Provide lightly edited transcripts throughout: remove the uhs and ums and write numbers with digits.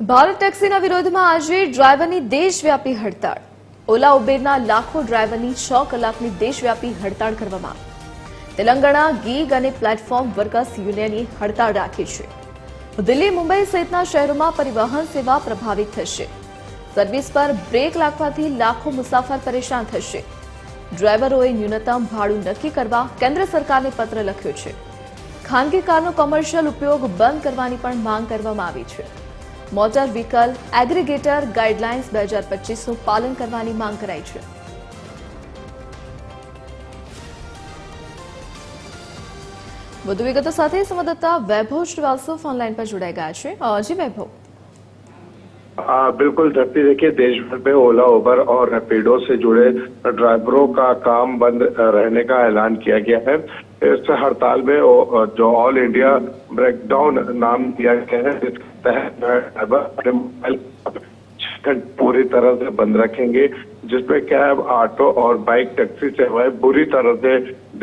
ભારત ટેક્સીના વિરોધમાં આજે ડ્રાઈવરની દેશવ્યાપી હડતાળ। ઓલા ઉબેરના લાખો ડ્રાઈવરની 6 કલાકની દેશવ્યાપી હડતાળ કરવામાં આવી। તેલંગાણા ગીગ અને પ્લેટફોર્મ વર્કર્સ યુનિયને હડતાળ રાખી છે। દિલ્હી, મુંબઈ સહિતના શહેરોમાં પરિવહન સેવા પ્રભાવિત થશે। સર્વિસ પર બ્રેક લાગવાથી લાખો મુસાફર પરેશાન થશે। ડ્રાઈવરોએ ન્યૂનતમ ભાડું નક્કી કરવા કેન્દ્ર સરકારને પત્ર લખ્યો છે। ખાનગી કારનો કોમર્શિયલ ઉપયોગ બંધ કરવાની પણ માંગ કરવામાં આવી છે। મોટર વ્હીકલ એગ્રીગેટર ગાઈડલાઇન્સ 2025નું પાલન કરવાની માંગ કરાઈ છે। વધુ વિગતો સાથે સંવાદદાતા વૈભવ શ્રીવાસ્તવ ઓનલાइन पर जुड़ाई गया है। जी वैभव। बिल्कुल धरती, देखिए देश भर में ओला, उबर और रैपिडो से जुड़े ड्राइवरों का काम बंद रहने का ऐलान किया गया है। इस हड़ताल में जो ऑल इंडिया ब्रेकडाउन नाम दिया गया है, जिसके तहत ड्राइवर अपने मोबाइल पूरी तरह से बंद रखेंगे, जिसमें कैब, ऑटो और बाइक टैक्सी सेवाएं बुरी तरह से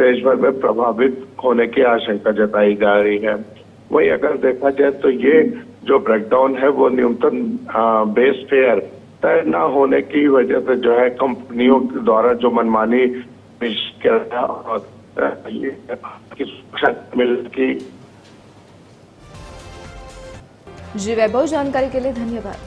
देश भर में प्रभावित होने की आशंका जताई जा रही है। वहीं अगर देखा जाए तो ये जो ब्रेकडाउन है वो न्यूनतम बेस फेयर तय न होने की वजह से जो है कंपनियों द्वारा जो मनमानी और जी वैभव, जानकारी के लिए धन्यवाद।